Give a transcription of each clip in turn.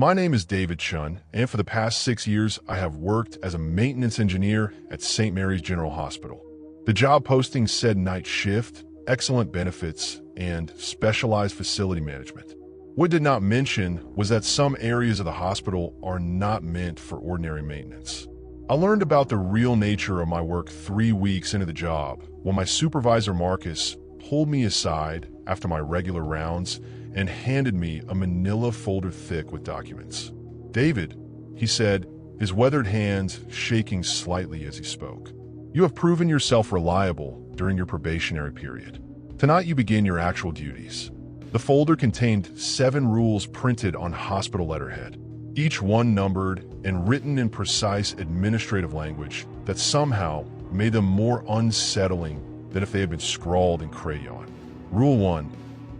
My name is David Chen, and for the past 6 years, I have worked as a maintenance engineer at St. Mary's General Hospital. The job posting said night shift, excellent benefits, and specialized facility management. What it did not mention was that some areas of the hospital are not meant for ordinary maintenance. I learned about the real nature of my work 3 weeks into the job when my supervisor Marcus pulled me aside after my regular rounds and handed me a manila folder thick with documents. "David," he said, his weathered hands shaking slightly as he spoke, "you have proven yourself reliable during your probationary period. Tonight you begin your actual duties." The folder contained 7 rules printed on hospital letterhead, each one numbered and written in precise administrative language that somehow made them more unsettling than if they had been scrawled in crayon. Rule 1.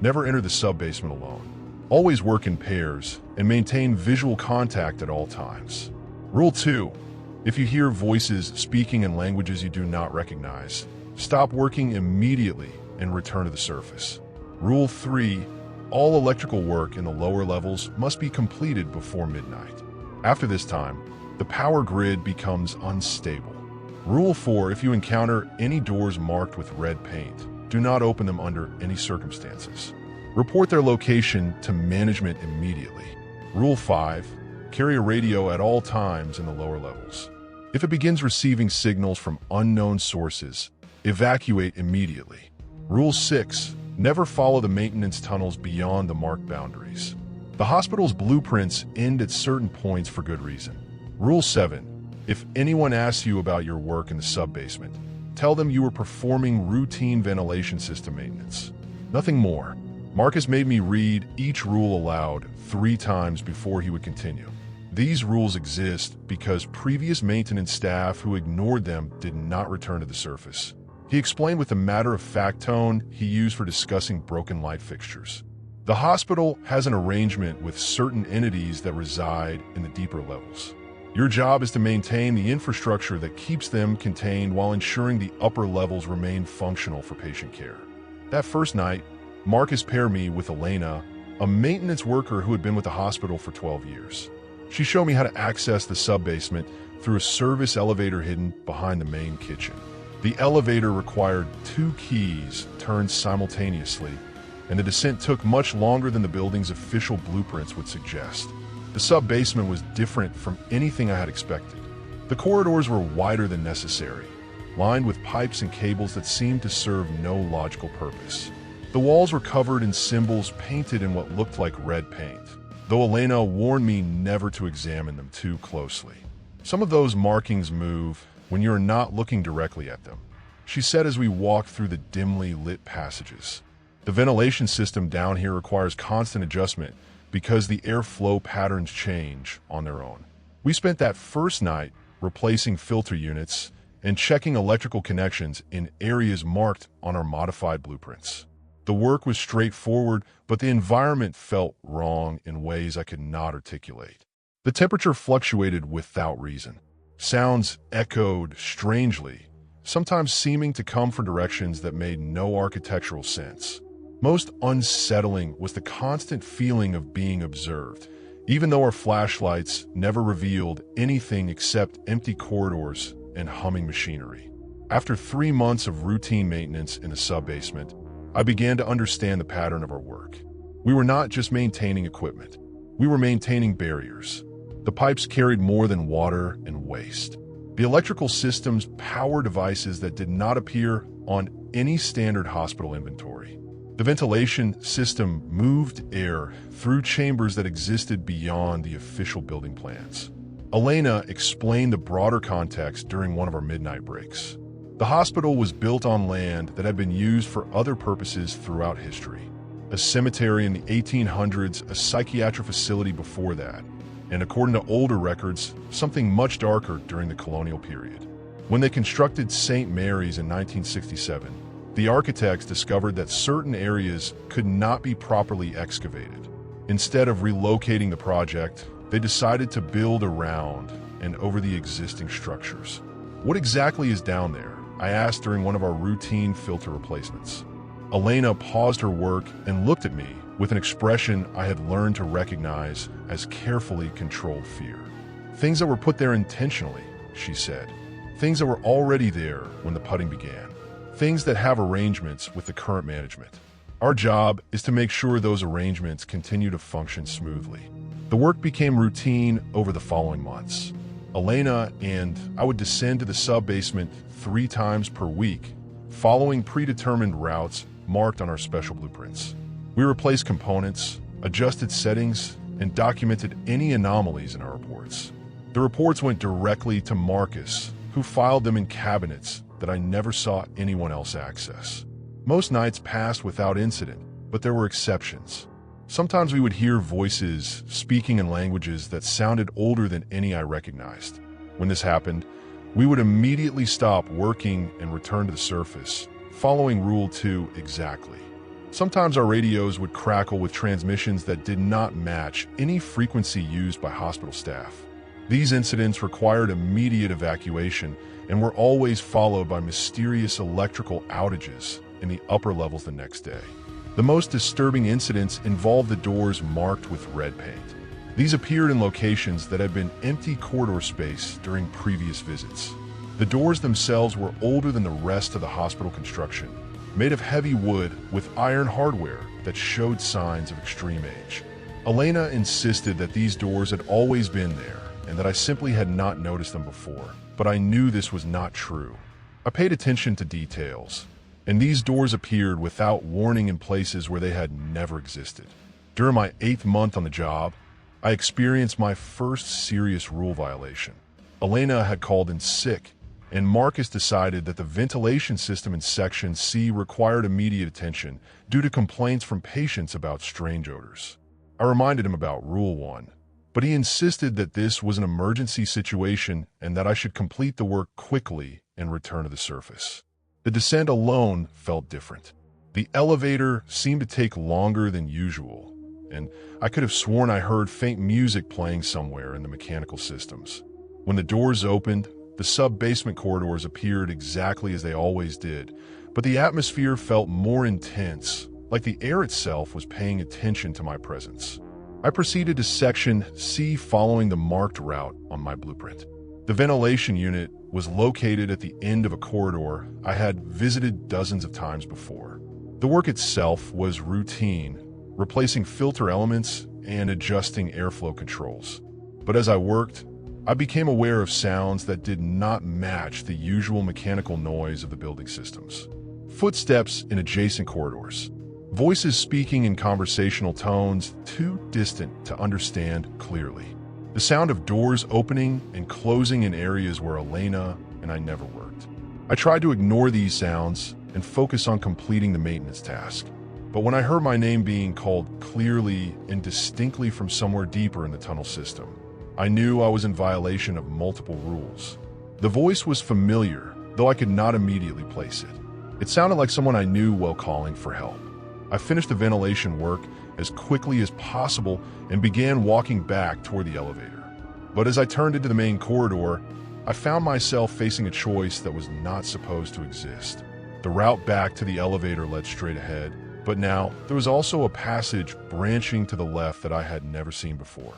Never enter the sub-basement alone. Always work in pairs and maintain visual contact at all times. Rule 2. If you hear voices speaking in languages you do not recognize, stop working immediately and return to the surface. Rule 3. All electrical work in the lower levels must be completed before midnight. After this time, the power grid becomes unstable. Rule 4. If you encounter any doors marked with red paint, do not open them under any circumstances. Report their location to management immediately. Rule 5. Carry a radio at all times in the lower levels. If it begins receiving signals from unknown sources, evacuate immediately. Rule 6. Never follow the maintenance tunnels beyond the marked boundaries. The hospital's blueprints end at certain points for good reason. Rule 7. If anyone asks you about your work in the sub-basement, tell them you were performing routine ventilation system maintenance. Nothing more. Marcus made me read each rule aloud 3 times before he would continue. These rules exist because previous maintenance staff who ignored them did not return to the surface. He explained with the matter-of-fact tone he used for discussing broken light fixtures. The hospital has an arrangement with certain entities that reside in the deeper levels. Your job is to maintain the infrastructure that keeps them contained while ensuring the upper levels remain functional for patient care. That first night, Marcus paired me with Elena, a maintenance worker who had been with the hospital for 12 years. She showed me how to access the sub-basement through a service elevator hidden behind the main kitchen. The elevator required 2 keys turned simultaneously, and the descent took much longer than the building's official blueprints would suggest. The sub-basement was different from anything I had expected. The corridors were wider than necessary, lined with pipes and cables that seemed to serve no logical purpose. The walls were covered in symbols painted in what looked like red paint, though Elena warned me never to examine them too closely. Some of those markings move when you're not looking directly at them, she said as we walked through the dimly lit passages. The ventilation system down here requires constant adjustment because the airflow patterns change on their own. We spent that first night replacing filter units and checking electrical connections in areas marked on our modified blueprints. The work was straightforward, but the environment felt wrong in ways I could not articulate. The temperature fluctuated without reason. Sounds echoed strangely, sometimes seeming to come from directions that made no architectural sense. Most unsettling was the constant feeling of being observed, even though our flashlights never revealed anything except empty corridors and humming machinery. After 3 months of routine maintenance in the sub-basement, I began to understand the pattern of our work. We were not just maintaining equipment. We were maintaining barriers. The pipes carried more than water and waste. The electrical systems power devices that did not appear on any standard hospital inventory. The ventilation system moved air through chambers that existed beyond the official building plans. Elena explained the broader context during one of our midnight breaks. The hospital was built on land that had been used for other purposes throughout history. A cemetery in the 1800s, a psychiatric facility before that, and according to older records, something much darker during the colonial period. When they constructed St. Mary's in 1967, the architects discovered that certain areas could not be properly excavated. Instead of relocating the project, they decided to build around and over the existing structures. What exactly is down there? I asked during one of our routine filter replacements. Elena paused her work and looked at me with an expression I had learned to recognize as carefully controlled fear. "Things that were put there intentionally," she said. "Things that were already there when the putting began. Things that have arrangements with the current management. Our job is to make sure those arrangements continue to function smoothly." The work became routine over the following months. Elena and I would descend to the sub-basement 3 times per week, following predetermined routes marked on our special blueprints. We replaced components, adjusted settings, and documented any anomalies in our reports. The reports went directly to Marcus, who filed them in cabinets that I never saw anyone else access. Most nights passed without incident, but there were exceptions. Sometimes we would hear voices speaking in languages that sounded older than any I recognized. When this happened, we would immediately stop working and return to the surface, following Rule 2 exactly. Sometimes our radios would crackle with transmissions that did not match any frequency used by hospital staff. These incidents required immediate evacuation and were always followed by mysterious electrical outages in the upper levels the next day. The most disturbing incidents involved the doors marked with red paint. These appeared in locations that had been empty corridor space during previous visits. The doors themselves were older than the rest of the hospital construction, made of heavy wood with iron hardware that showed signs of extreme age. Elena insisted that these doors had always been there and that I simply had not noticed them before, but I knew this was not true. I paid attention to details, and these doors appeared without warning in places where they had never existed. During my 8th month on the job, I experienced my first serious rule violation. Elena had called in sick, and Marcus decided that the ventilation system in Section C required immediate attention due to complaints from patients about strange odors. I reminded him about Rule 1, but he insisted that this was an emergency situation and that I should complete the work quickly and return to the surface. The descent alone felt different. The elevator seemed to take longer than usual, and I could have sworn I heard faint music playing somewhere in the mechanical systems. When the doors opened, the sub-basement corridors appeared exactly as they always did, but the atmosphere felt more intense, like the air itself was paying attention to my presence. I proceeded to Section C following the marked route on my blueprint. The ventilation unit was located at the end of a corridor I had visited dozens of times before. The work itself was routine, replacing filter elements and adjusting airflow controls. But as I worked, I became aware of sounds that did not match the usual mechanical noise of the building systems. Footsteps in adjacent corridors. Voices speaking in conversational tones too distant to understand clearly. The sound of doors opening and closing in areas where Elena and I never worked. I tried to ignore these sounds and focus on completing the maintenance task. But when I heard my name being called clearly and distinctly from somewhere deeper in the tunnel system, I knew I was in violation of multiple rules. The voice was familiar, though I could not immediately place it. It sounded like someone I knew while calling for help. I finished the ventilation work as quickly as possible and began walking back toward the elevator. But as I turned into the main corridor, I found myself facing a choice that was not supposed to exist. The route back to the elevator led straight ahead, but now there was also a passage branching to the left that I had never seen before.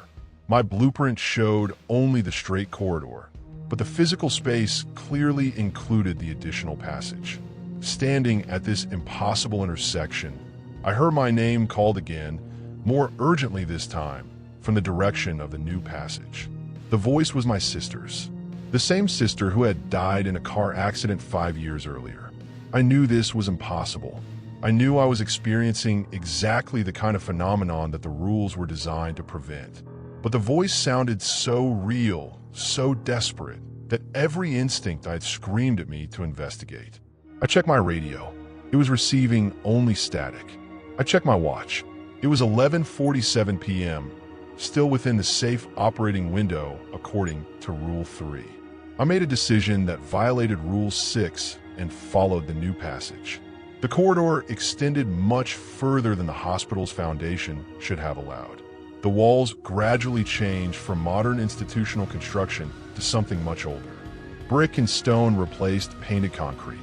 My blueprint showed only the straight corridor, but the physical space clearly included the additional passage. Standing at this impossible intersection, I heard my name called again, more urgently this time, from the direction of the new passage. The voice was my sister's, the same sister who had died in a car accident 5 years earlier. I knew this was impossible. I knew I was experiencing exactly the kind of phenomenon that the rules were designed to prevent. But the voice sounded so real, so desperate, that every instinct I had screamed at me to investigate. I checked my radio. It was receiving only static. I checked my watch. It was 11:47 p.m., still within the safe operating window according to Rule 3. I made a decision that violated Rule 6 and followed the new passage. The corridor extended much further than the hospital's foundation should have allowed. The walls gradually changed from modern institutional construction to something much older. Brick and stone replaced painted concrete.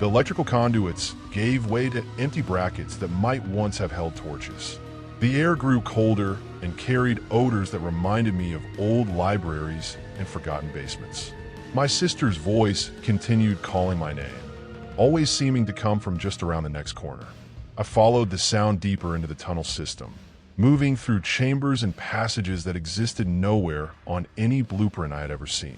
The electrical conduits gave way to empty brackets that might once have held torches. The air grew colder and carried odors that reminded me of old libraries and forgotten basements. My sister's voice continued calling my name, always seeming to come from just around the next corner. I followed the sound deeper into the tunnel system, moving through chambers and passages that existed nowhere on any blueprint I had ever seen.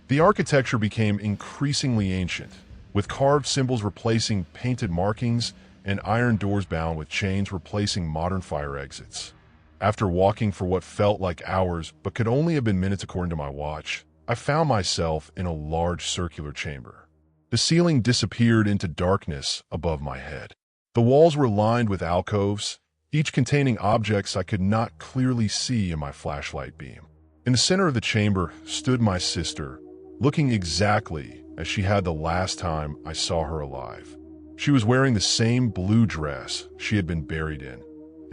The architecture became increasingly ancient, with carved symbols replacing painted markings and iron doors bound with chains replacing modern fire exits. After walking for what felt like hours but could only have been minutes according to my watch, I found myself in a large circular chamber. The ceiling disappeared into darkness above my head. The walls were lined with alcoves, each containing objects I could not clearly see in my flashlight beam. In the center of the chamber stood my sister, looking exactly as she had the last time I saw her alive. She was wearing the same blue dress she had been buried in,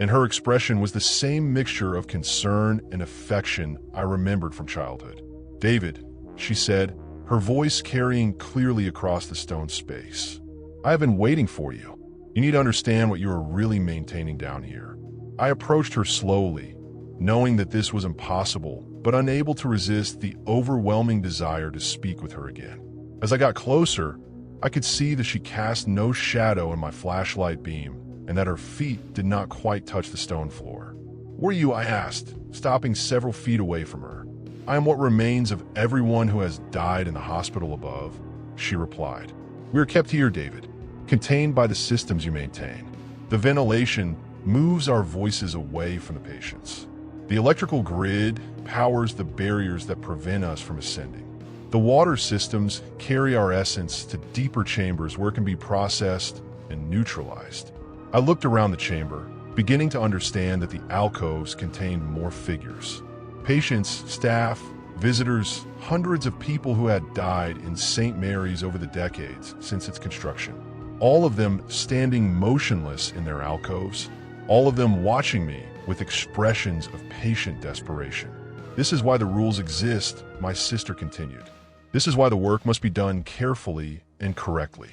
and her expression was the same mixture of concern and affection I remembered from childhood. "David," she said, her voice carrying clearly across the stone space. "I have been waiting for you. You need to understand what you are really maintaining down here." I approached her slowly, knowing that this was impossible, but unable to resist the overwhelming desire to speak with her again. As I got closer, I could see that she cast no shadow in my flashlight beam, and that her feet did not quite touch the stone floor. "Who are you?" I asked, stopping several feet away from her. "I am what remains of everyone who has died in the hospital above," she replied. "We are kept here, David, contained by the systems you maintain. The ventilation moves our voices away from the patients. The electrical grid powers the barriers that prevent us from ascending. The water systems carry our essence to deeper chambers where it can be processed and neutralized." I looked around the chamber, beginning to understand that the alcoves contained more figures. Patients, staff, visitors, hundreds of people who had died in St. Mary's over the decades since its construction. All of them standing motionless in their alcoves, all of them watching me with expressions of patient desperation. "This is why the rules exist," my sister continued. "This is why the work must be done carefully and correctly.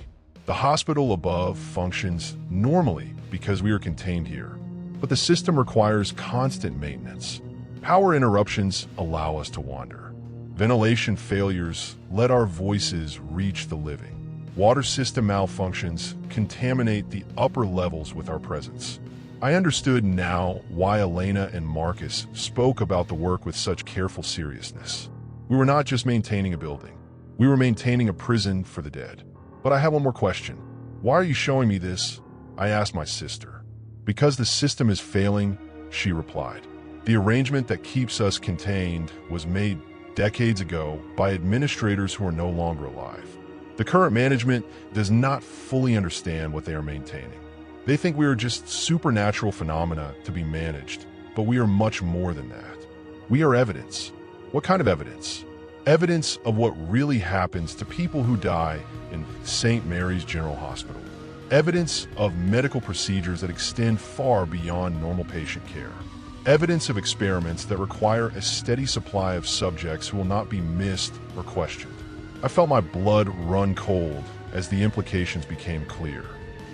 The hospital above functions normally because we are contained here, but the system requires constant maintenance. Power interruptions allow us to wander. Ventilation failures let our voices reach the living. Water system malfunctions contaminate the upper levels with our presence." I understood now why Elena and Marcus spoke about the work with such careful seriousness. We were not just maintaining a building. We were maintaining a prison for the dead. "But I have one more question. Why are you showing me this?" I asked my sister. "Because the system is failing," she replied. "The arrangement that keeps us contained was made decades ago by administrators who are no longer alive. The current management does not fully understand what they are maintaining. They think we are just supernatural phenomena to be managed, but we are much more than that. We are evidence." "What kind of evidence?" "Evidence of what really happens to people who die in St. Mary's General Hospital. Evidence of medical procedures that extend far beyond normal patient care. Evidence of experiments that require a steady supply of subjects who will not be missed or questioned." I felt my blood run cold as the implications became clear.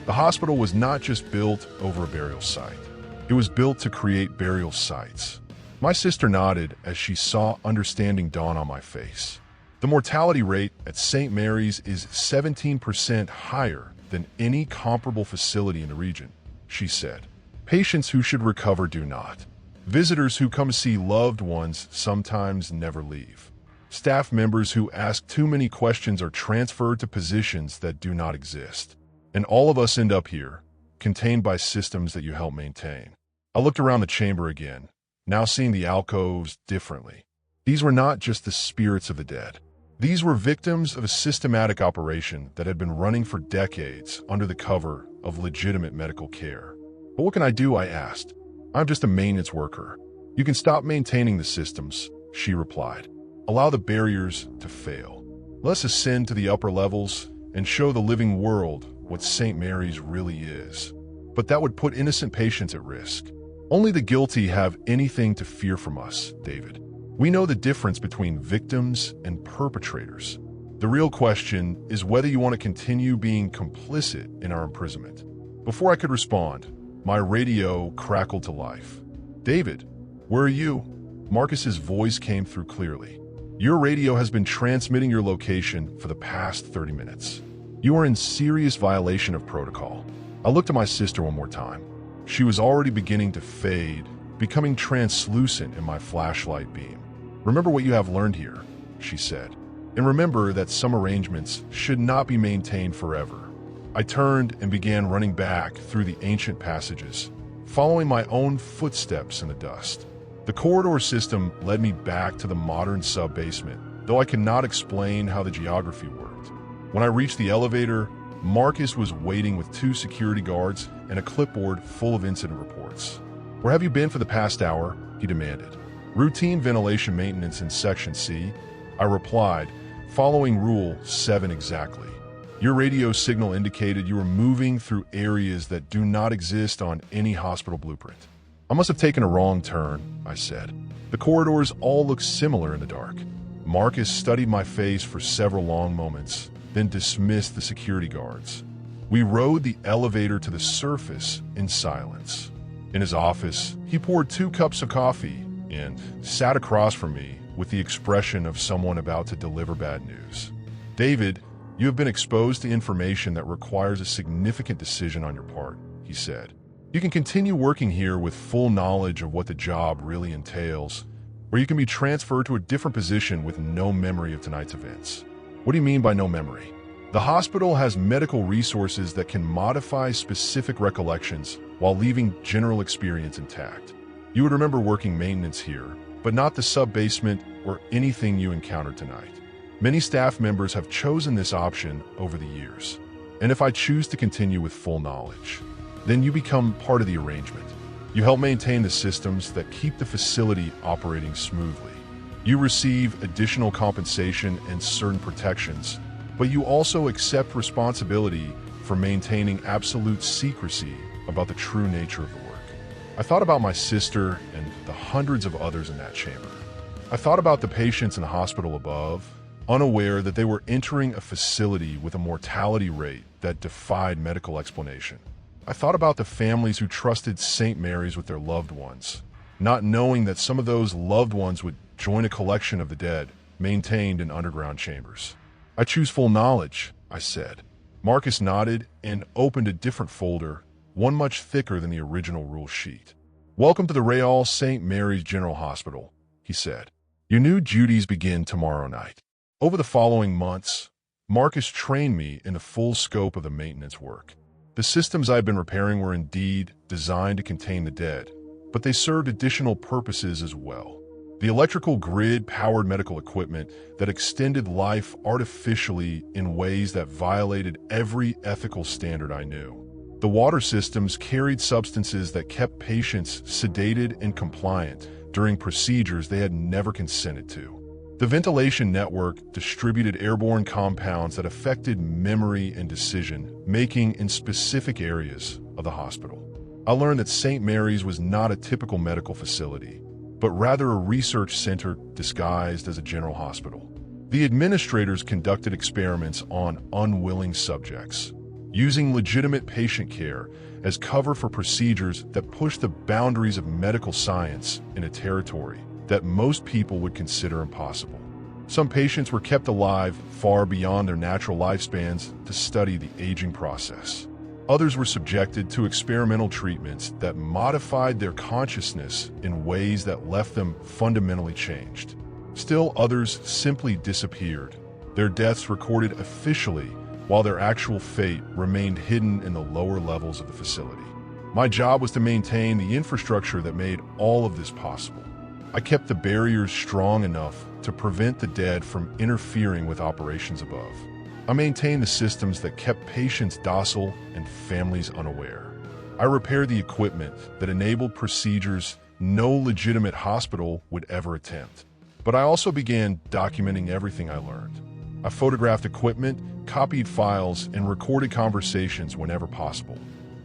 The hospital was not just built over a burial site. It was built to create burial sites. My sister nodded as she saw understanding dawn on my face. "The mortality rate at St. Mary's is 17% higher than any comparable facility in the region," she said. "Patients who should recover do not. Visitors who come see loved ones sometimes never leave. Staff members who ask too many questions are transferred to positions that do not exist. And all of us end up here, contained by systems that you help maintain." I looked around the chamber again, now seeing the alcoves differently. These were not just the spirits of the dead. These were victims of a systematic operation that had been running for decades under the cover of legitimate medical care. "But what can I do?" I asked. "I'm just a maintenance worker." "You can stop maintaining the systems," she replied. "Allow the barriers to fail. Let's ascend to the upper levels and show the living world what St. Mary's really is. But that would put innocent patients at risk. Only the guilty have anything to fear from us, David. We know the difference between victims and perpetrators. The real question is whether you want to continue being complicit in our imprisonment. Before I could respond, my radio crackled to life. David, where are you? Marcus's voice came through clearly. Your radio has been transmitting your location for the past 30 minutes. You are in serious violation of protocol. I looked at my sister one more time. She was already beginning to fade, becoming translucent in my flashlight beam. Remember what you have learned here, she said. And remember that some arrangements should not be maintained forever. I turned and began running back through the ancient passages, following my own footsteps in the dust. The corridor system led me back to the modern sub-basement, though I cannot explain how the geography worked. When I reached the elevator, Marcus was waiting with 2 security guards and a clipboard full of incident reports. "Where have you been for the past hour?" he demanded. "Routine ventilation maintenance in Section C," I replied, following Rule 7 exactly. "Your radio signal indicated you were moving through areas that do not exist on any hospital blueprint." "I must have taken a wrong turn," I said. "The corridors all look similar in the dark." Marcus studied my face for several long moments, then dismissed the security guards. We rode the elevator to the surface in silence. In his office, he poured 2 cups of coffee and sat across from me with the expression of someone about to deliver bad news. "David, you have been exposed to information that requires a significant decision on your part," he said. "You can continue working here with full knowledge of what the job really entails, or you can be transferred to a different position with no memory of tonight's events." "What do you mean by no memory?" "The hospital has medical resources that can modify specific recollections while leaving general experience intact. You would remember working maintenance here, but not the sub-basement or anything you encountered tonight. Many staff members have chosen this option over the years. And if I choose to continue with full knowledge, then you become part of the arrangement. You help maintain the systems that keep the facility operating smoothly. You receive additional compensation and certain protections, but you also accept responsibility for maintaining absolute secrecy about the true nature of the work." I thought about my sister and the hundreds of others in that chamber. I thought about the patients in the hospital above, unaware that they were entering a facility with a mortality rate that defied medical explanation. I thought about the families who trusted St. Mary's with their loved ones, not knowing that some of those loved ones would join a collection of the dead maintained in underground chambers. "I choose full knowledge," I said. Marcus nodded and opened a different folder, one much thicker than the original rule sheet. "Welcome to the Real St. Mary's General Hospital," he said. "Your new duties begin tomorrow night." Over the following months, Marcus trained me in the full scope of the maintenance work. The systems I had been repairing were indeed designed to contain the dead, but they served additional purposes as well. The electrical grid powered medical equipment that extended life artificially in ways that violated every ethical standard I knew. The water systems carried substances that kept patients sedated and compliant during procedures they had never consented to. The ventilation network distributed airborne compounds that affected memory and decision-making in specific areas of the hospital. I learned that St. Mary's was not a typical medical facility, but rather a research center disguised as a general hospital. The administrators conducted experiments on unwilling subjects, using legitimate patient care as cover for procedures that pushed the boundaries of medical science in a territory that most people would consider impossible. Some patients were kept alive far beyond their natural lifespans to study the aging process. Others were subjected to experimental treatments that modified their consciousness in ways that left them fundamentally changed. Still others simply disappeared, their deaths recorded officially while their actual fate remained hidden in the lower levels of the facility. My job was to maintain the infrastructure that made all of this possible. I kept the barriers strong enough to prevent the dead from interfering with operations above. I maintained the systems that kept patients docile and families unaware. I repaired the equipment that enabled procedures no legitimate hospital would ever attempt. But I also began documenting everything I learned. I photographed equipment, copied files, and recorded conversations whenever possible.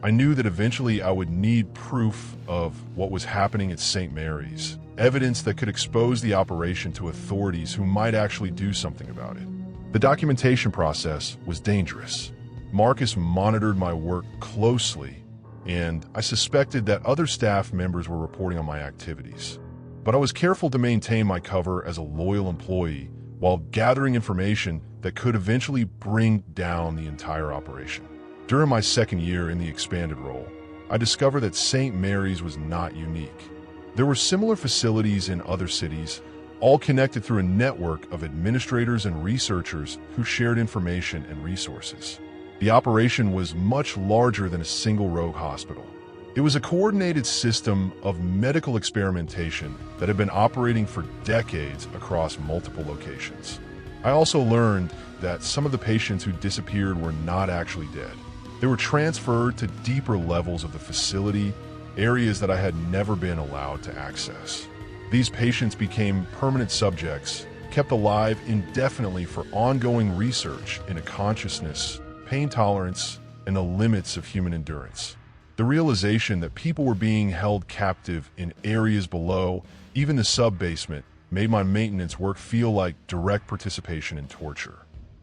I knew that eventually I would need proof of what was happening at St. Mary's, evidence that could expose the operation to authorities who might actually do something about it. The documentation process was dangerous. Marcus monitored my work closely, and I suspected that other staff members were reporting on my activities. But I was careful to maintain my cover as a loyal employee while gathering information that could eventually bring down the entire operation. During my second year in the expanded role, I discovered that St. Mary's was not unique. There were similar facilities in other cities, all connected through a network of administrators and researchers who shared information and resources. The operation was much larger than a single rogue hospital. It was a coordinated system of medical experimentation that had been operating for decades across multiple locations. I also learned that some of the patients who disappeared were not actually dead. They were transferred to deeper levels of the facility, areas that I had never been allowed to access. These patients became permanent subjects, kept alive indefinitely for ongoing research into consciousness, pain tolerance, and the limits of human endurance. The realization that people were being held captive in areas below, even the sub-basement, made my maintenance work feel like direct participation in torture.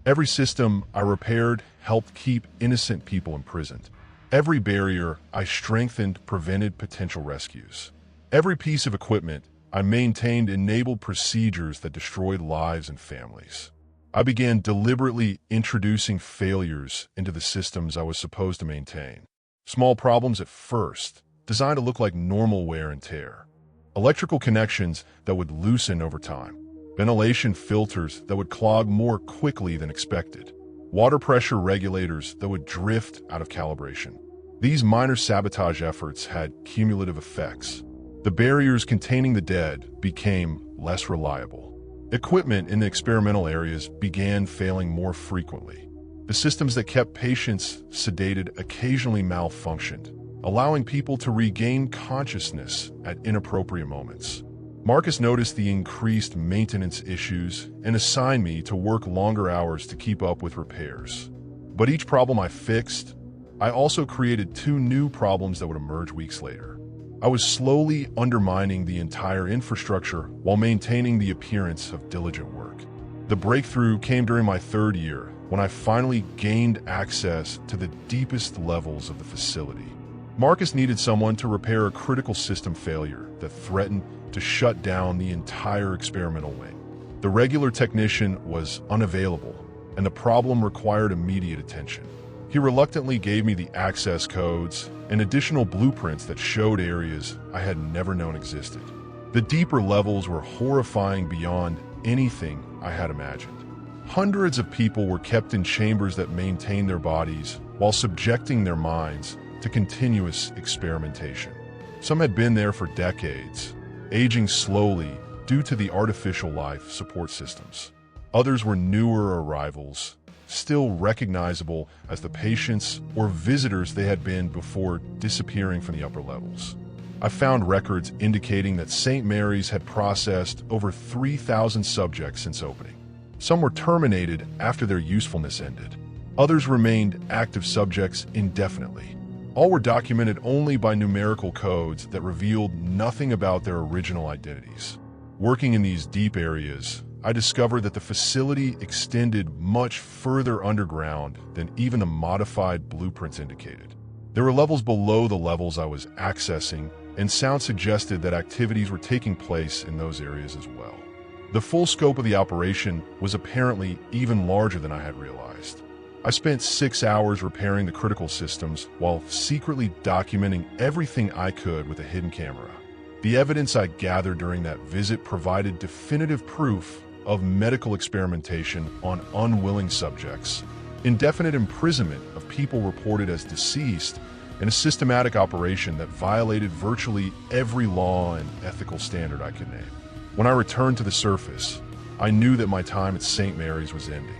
Every system I repaired helped keep innocent people imprisoned. Every barrier I strengthened prevented potential rescues. Every piece of equipment I maintained enabled procedures that destroyed lives and families. I began deliberately introducing failures into the systems I was supposed to maintain. Small problems at first, designed to look like normal wear and tear. Electrical connections that would loosen over time. Ventilation filters that would clog more quickly than expected. Water pressure regulators that would drift out of calibration. These minor sabotage efforts had cumulative effects. The barriers containing the dead became less reliable. Equipment in the experimental areas began failing more frequently. The systems that kept patients sedated occasionally malfunctioned, allowing people to regain consciousness at inappropriate moments. Marcus noticed the increased maintenance issues and assigned me to work longer hours to keep up with repairs. But each problem I fixed, I also created 2 new problems that would emerge weeks later. I was slowly undermining the entire infrastructure while maintaining the appearance of diligent work. The breakthrough came during my 3rd year, when I finally gained access to the deepest levels of the facility. Marcus needed someone to repair a critical system failure that threatened to shut down the entire experimental wing. The regular technician was unavailable, and the problem required immediate attention. He reluctantly gave me the access codes and additional blueprints that showed areas I had never known existed. The deeper levels were horrifying beyond anything I had imagined. Hundreds of people were kept in chambers that maintained their bodies while subjecting their minds to continuous experimentation. Some had been there for decades, aging slowly due to the artificial life support systems. Others were newer arrivals, still recognizable as the patients or visitors they had been before disappearing from the upper levels. I found records indicating that St. Mary's had processed over 3,000 subjects since opening. Some were terminated after their usefulness ended. Others remained active subjects indefinitely. All were documented only by numerical codes that revealed nothing about their original identities. Working in these deep areas, I discovered that the facility extended much further underground than even the modified blueprints indicated. There were levels below the levels I was accessing, and sound suggested that activities were taking place in those areas as well. The full scope of the operation was apparently even larger than I had realized. I spent 6 hours repairing the critical systems while secretly documenting everything I could with a hidden camera. The evidence I gathered during that visit provided definitive proof of medical experimentation on unwilling subjects, indefinite imprisonment of people reported as deceased, and a systematic operation that violated virtually every law and ethical standard I could name. When I returned to the surface, I knew that my time at St. Mary's was ending.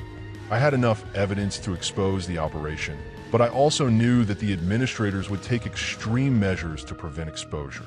I had enough evidence to expose the operation, but I also knew that the administrators would take extreme measures to prevent exposure.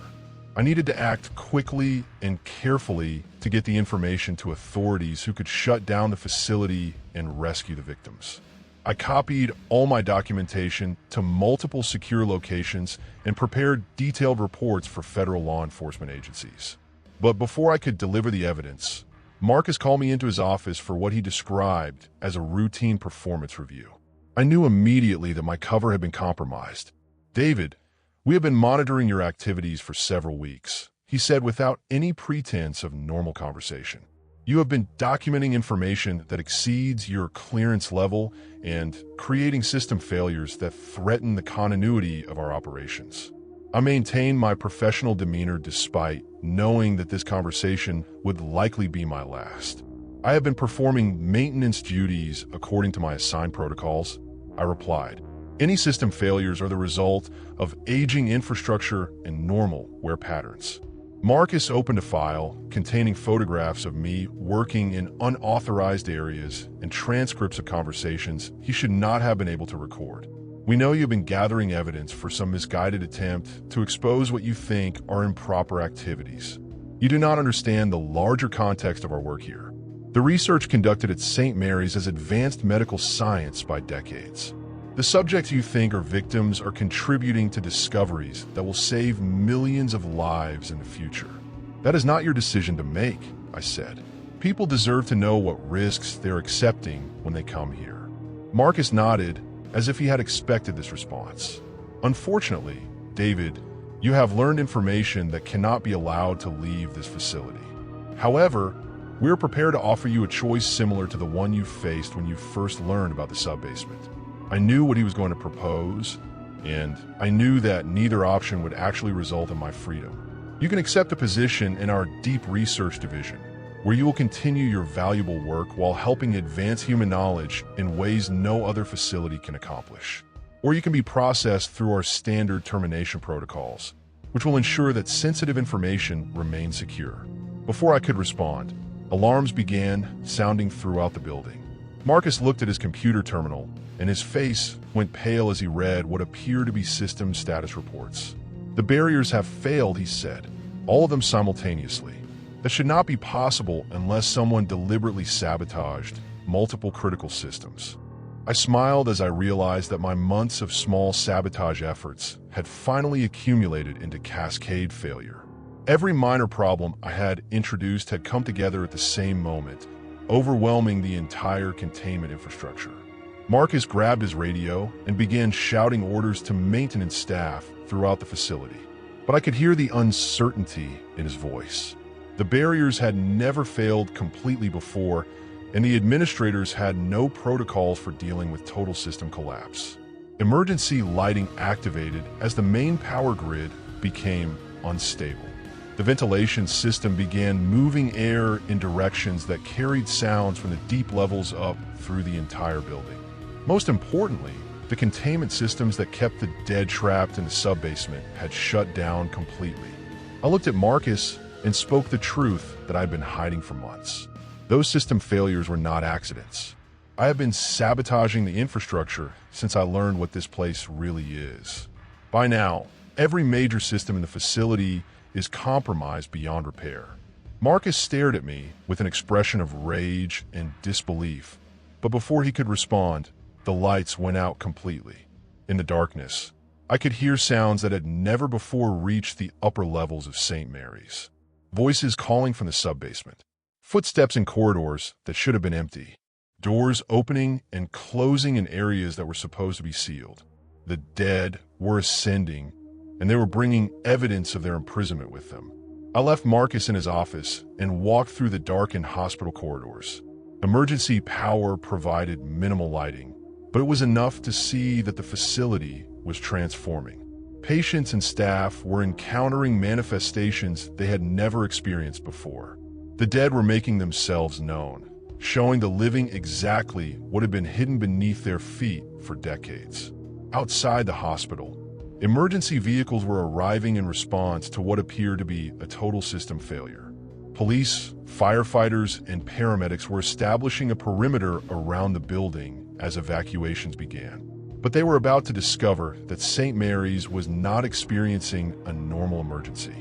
I needed to act quickly and carefully to get the information to authorities who could shut down the facility and rescue the victims. I copied all my documentation to multiple secure locations and prepared detailed reports for federal law enforcement agencies. But before I could deliver the evidence, Marcus called me into his office for what he described as a routine performance review. I knew immediately that my cover had been compromised. "David, we have been monitoring your activities for several weeks," he said without any pretense of normal conversation. "You have been documenting information that exceeds your clearance level and creating system failures that threaten the continuity of our operations." I maintained my professional demeanor despite knowing that this conversation would likely be my last. "I have been performing maintenance duties according to my assigned protocols," I replied. "Any system failures are the result of aging infrastructure and normal wear patterns." Marcus opened a file containing photographs of me working in unauthorized areas and transcripts of conversations he should not have been able to record. "We know you've been gathering evidence for some misguided attempt to expose what you think are improper activities. You do not understand the larger context of our work here. The research conducted at St. Mary's has advanced medical science by decades. The subjects you think are victims are contributing to discoveries that will save millions of lives in the future. That is not your decision to make," I said. "People deserve to know what risks they're accepting when they come here." Marcus nodded, as if he had expected this response. "Unfortunately, David, you have learned information that cannot be allowed to leave this facility. However, we are prepared to offer you a choice similar to the one you faced when you first learned about the sub-basement." I knew what he was going to propose, and I knew that neither option would actually result in my freedom. "You can accept a position in our deep research division, where you will continue your valuable work while helping advance human knowledge in ways no other facility can accomplish. Or you can be processed through our standard termination protocols, which will ensure that sensitive information remains secure." Before I could respond, alarms began sounding throughout the building. Marcus looked at his computer terminal, and his face went pale as he read what appeared to be system status reports. "The barriers have failed," he said, "all of them simultaneously. That should not be possible unless someone deliberately sabotaged multiple critical systems." I smiled as I realized that my months of small sabotage efforts had finally accumulated into cascade failure. Every minor problem I had introduced had come together at the same moment, overwhelming the entire containment infrastructure. Marcus grabbed his radio and began shouting orders to maintenance staff throughout the facility. But I could hear the uncertainty in his voice. The barriers had never failed completely before, and the administrators had no protocols for dealing with total system collapse. Emergency lighting activated as the main power grid became unstable. The ventilation system began moving air in directions that carried sounds from the deep levels up through the entire building. Most importantly, the containment systems that kept the dead trapped in the sub-basement had shut down completely. I looked at Marcus and spoke the truth that I'd been hiding for months. Those system failures were not accidents. I have been sabotaging the infrastructure since I learned what this place really is. By now, every major system in the facility is compromised beyond repair. Marcus stared at me with an expression of rage and disbelief, but before he could respond, the lights went out completely. In the darkness, I could hear sounds that had never before reached the upper levels of St. Mary's. Voices calling from the sub-basement. Footsteps in corridors that should have been empty. Doors opening and closing in areas that were supposed to be sealed. The dead were ascending, and they were bringing evidence of their imprisonment with them. I left Marcus in his office and walked through the darkened hospital corridors. Emergency power provided minimal lighting, but it was enough to see that the facility was transforming. Patients and staff were encountering manifestations they had never experienced before. The dead were making themselves known, showing the living exactly what had been hidden beneath their feet for decades. Outside the hospital, emergency vehicles were arriving in response to what appeared to be a total system failure. Police, firefighters, and paramedics were establishing a perimeter around the building as evacuations began. But they were about to discover that St. Mary's was not experiencing a normal emergency.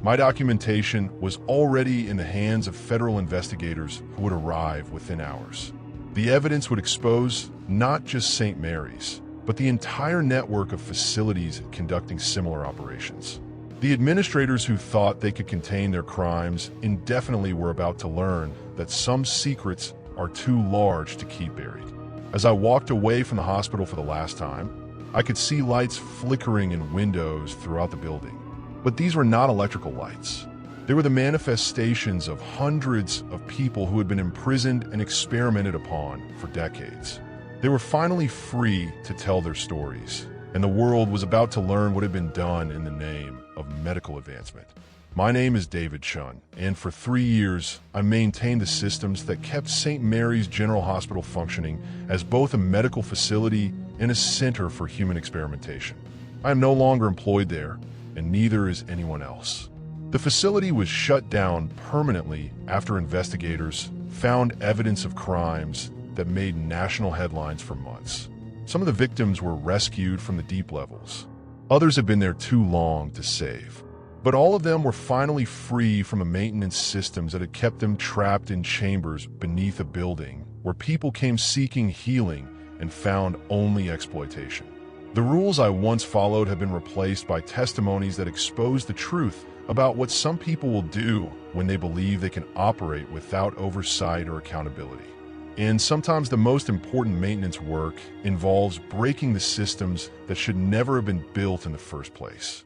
My documentation was already in the hands of federal investigators who would arrive within hours. The evidence would expose not just St. Mary's, but the entire network of facilities conducting similar operations. The administrators who thought they could contain their crimes indefinitely were about to learn that some secrets are too large to keep buried. As I walked away from the hospital for the last time, I could see lights flickering in windows throughout the building. But these were not electrical lights. They were the manifestations of hundreds of people who had been imprisoned and experimented upon for decades. They were finally free to tell their stories, and the world was about to learn what had been done in the name of medical advancement. My name is David Chen, and for 3 years, I maintained the systems that kept St. Mary's General Hospital functioning as both a medical facility and a center for human experimentation. I am no longer employed there, and neither is anyone else. The facility was shut down permanently after investigators found evidence of crimes that made national headlines for months. Some of the victims were rescued from the deep levels. Others had been there too long to save. But all of them were finally free from the maintenance systems that had kept them trapped in chambers beneath a building where people came seeking healing and found only exploitation. The rules I once followed have been replaced by testimonies that expose the truth about what some people will do when they believe they can operate without oversight or accountability. And sometimes the most important maintenance work involves breaking the systems that should never have been built in the first place.